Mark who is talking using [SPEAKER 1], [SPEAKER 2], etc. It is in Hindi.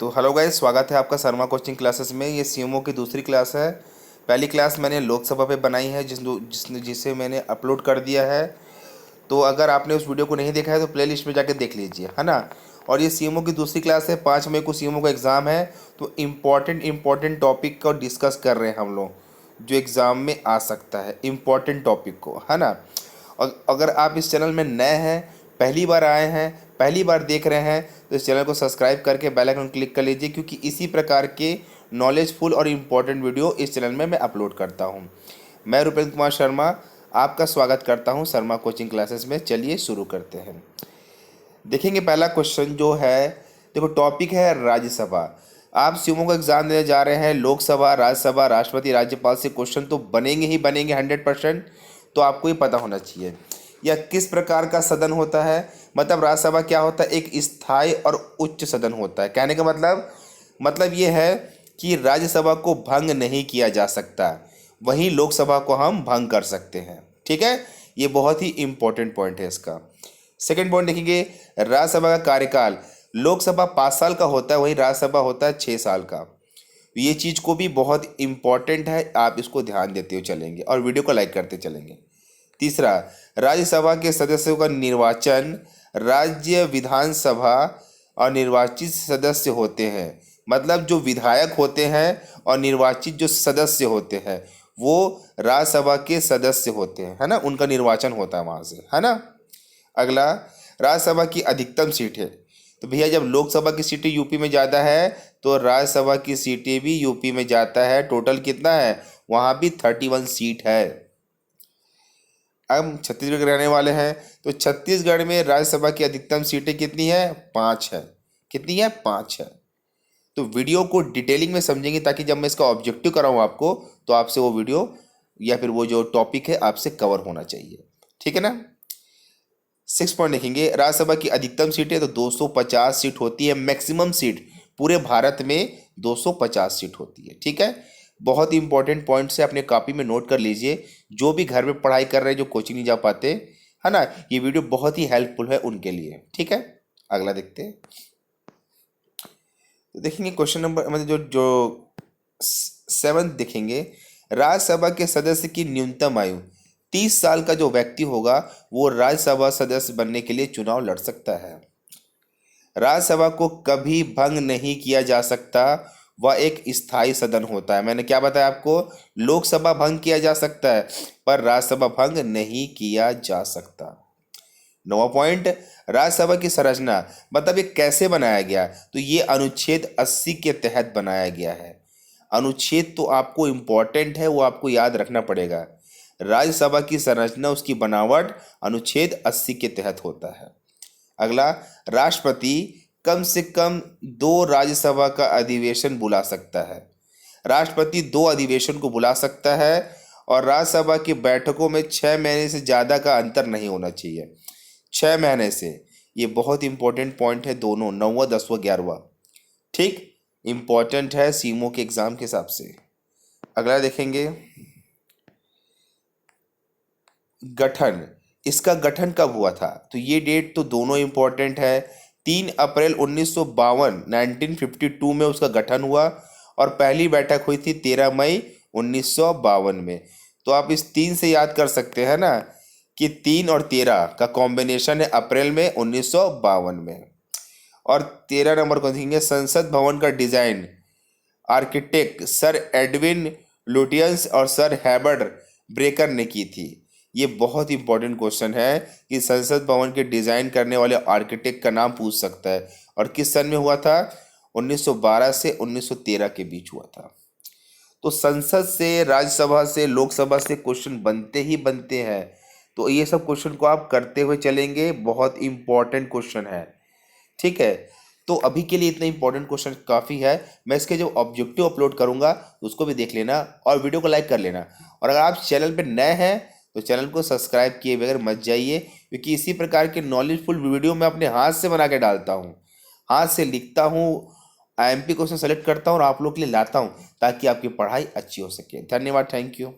[SPEAKER 1] तो हेलो गाइस, स्वागत है आपका शर्मा कोचिंग क्लासेस में। ये सीएमओ की दूसरी क्लास है। पहली क्लास मैंने लोकसभा पे बनाई है जिसे मैंने अपलोड कर दिया है। तो अगर आपने उस वीडियो को नहीं देखा है तो प्लेलिस्ट में जाके देख लीजिए, है ना। और ये सीएमओ की दूसरी क्लास है। 5 मई को सीएमओ का एग्ज़ाम है, तो इम्पॉर्टेंट टॉपिक को डिस्कस कर रहे हैं हम लोग, जो एग्ज़ाम में आ सकता है, इम्पॉर्टेंट टॉपिक को, है ना। और अगर आप इस चैनल में नए हैं, पहली बार आए हैं, पहली बार देख रहे हैं, तो इस चैनल को सब्सक्राइब करके बेल आइकन क्लिक कर लीजिए, क्योंकि इसी प्रकार के नॉलेजफुल और इम्पॉर्टेंट वीडियो इस चैनल में मैं अपलोड करता हूँ। मैं रुपेंद्र कुमार शर्मा आपका स्वागत करता हूँ शर्मा कोचिंग क्लासेस में। चलिए शुरू करते हैं। देखेंगे पहला क्वेश्चन जो है, देखो टॉपिक है राज्यसभा। आप सीएमओ का एग्जाम देने जा रहे हैं, लोकसभा, राज्यसभा, राष्ट्रपति, राज्यपाल से क्वेश्चन तो बनेंगे ही बनेंगे 100%। तो आपको ये पता होना चाहिए यह किस प्रकार का सदन होता है। मतलब राज्यसभा क्या होता है, एक स्थायी और उच्च सदन होता है। कहने का मतलब ये है कि राज्यसभा को भंग नहीं किया जा सकता, वहीं लोकसभा को हम भंग कर सकते हैं। ठीक है, ये बहुत ही इंपॉर्टेंट पॉइंट है इसका। सेकंड पॉइंट देखेंगे, राज्यसभा का कार्यकाल, लोकसभा 5 साल का होता है, वहीं राज्यसभा होता है 6 साल का। ये चीज़ को भी बहुत इंपॉर्टेंट है, आप इसको ध्यान देते हुए चलेंगे और वीडियो को लाइक करते चलेंगे। तीसरा, राज्यसभा के सदस्यों का निर्वाचन राज्य विधानसभा और निर्वाचित सदस्य होते हैं। मतलब जो विधायक होते हैं और निर्वाचित जो सदस्य होते हैं वो राज्यसभा के सदस्य होते हैं, है ना, उनका निर्वाचन होता है वहाँ से, है ना। अगला, राज्यसभा की अधिकतम सीट है। तो भैया जब लोकसभा की सीटें यूपी में ज़्यादा है तो राज्यसभा की सीटें भी यूपी में जाता है। टोटल कितना है, वहाँ भी 31 सीट है। अब छत्तीसगढ़ के रहने वाले हैं, तो छत्तीसगढ़ में राज्यसभा की अधिकतम सीटें कितनी है, 5 है। कितनी है, 5 है। तो वीडियो को डिटेलिंग में समझेंगे ताकि जब मैं इसका ऑब्जेक्टिव कराऊँ आपको तो आपसे वो वीडियो या फिर वो जो टॉपिक है आपसे कवर होना चाहिए। ठीक है ना। 6 पॉइंट देखेंगे, राज्यसभा की अधिकतम सीटें तो 250 सीट होती है। मैक्सिमम सीट पूरे भारत में 250 सीट होती है। ठीक है, बहुत ही इंपॉर्टेंट पॉइंट से अपने कॉपी में नोट कर लीजिए। जो भी घर में पढ़ाई कर रहे हैं, जो कोचिंग नहीं जा पाते, है ना, ये वीडियो बहुत ही हेल्पफुल है उनके लिए। ठीक है, अगला देखते हैं। तो देखेंगे क्वेश्चन नंबर मतलब जो 7 देखेंगे, राज्यसभा के सदस्य की न्यूनतम आयु, 30 साल का जो व्यक्ति होगा वो राज्यसभा सदस्य बनने के लिए चुनाव लड़ सकता है। राज्यसभा को कभी भंग नहीं किया जा सकता, वह एक स्थायी सदन होता है। मैंने क्या बताया आपको, लोकसभा भंग किया जा सकता है पर राज्यसभा भंग नहीं किया जा सकता। 9वां पॉइंट, राज्यसभा की संरचना, मतलब ये कैसे बनाया गया, तो ये अनुच्छेद 80 के तहत बनाया गया है। अनुच्छेद तो आपको इम्पोर्टेंट है, वो आपको याद रखना पड़ेगा। राज्यसभा की संरचना, उसकी बनावट अनुच्छेद 80 के तहत होता है। अगला, राष्ट्रपति कम से कम 2 राज्यसभा का अधिवेशन बुला सकता है। राष्ट्रपति 2 अधिवेशन को बुला सकता है और राज्यसभा की बैठकों में 6 महीने से ज़्यादा का अंतर नहीं होना चाहिए। 6 महीने से, ये बहुत इंपॉर्टेंट पॉइंट है दोनों, 9वां 10वां 11वां। ठीक, इंपॉर्टेंट है सीमो के एग्जाम के हिसाब से। अगला देखेंगे, गठन, इसका गठन कब हुआ था, तो ये डेट तो दोनों इंपॉर्टेंट है। 3 अप्रैल 1952 में उसका गठन हुआ और पहली बैठक हुई थी 13 मई 1952 में। तो आप इस 3 से याद कर सकते हैं ना कि 3 और 13 का कॉम्बिनेशन है अप्रैल में 1952 में। और 13 नंबर को देखेंगे, संसद भवन का design architect sir Edwin Lutyens और सर हेबर्ट ब्रेकर ने की थी। ये बहुत इंपॉर्टेंट क्वेश्चन है कि संसद भवन के डिजाइन करने वाले आर्किटेक्ट का नाम पूछ सकता है और किस सन में हुआ था, 1912 से 1913 के बीच हुआ था। तो संसद से, राज्यसभा से, लोकसभा से क्वेश्चन बनते ही बनते हैं। तो ये सब क्वेश्चन को आप करते हुए चलेंगे, बहुत इंपॉर्टेंट क्वेश्चन है। ठीक है, तो अभी के लिए इतना इंपॉर्टेंट क्वेश्चन काफ़ी है। मैं इसके जो ऑब्जेक्टिव अपलोड करूंगा उसको भी देख लेना और वीडियो को लाइक कर लेना। और अगर आप चैनल पर नए हैं तो चैनल को सब्सक्राइब किए बगैर मत जाइए, क्योंकि इसी प्रकार के नॉलेजफुल वीडियो मैं अपने हाथ से बना के डालता हूँ, हाथ से लिखता हूँ, आईएमपी क्वेश्चन सेलेक्ट करता हूँ और आप लोग के लिए लाता हूँ ताकि आपकी पढ़ाई अच्छी हो सके। धन्यवाद, थैंक यू।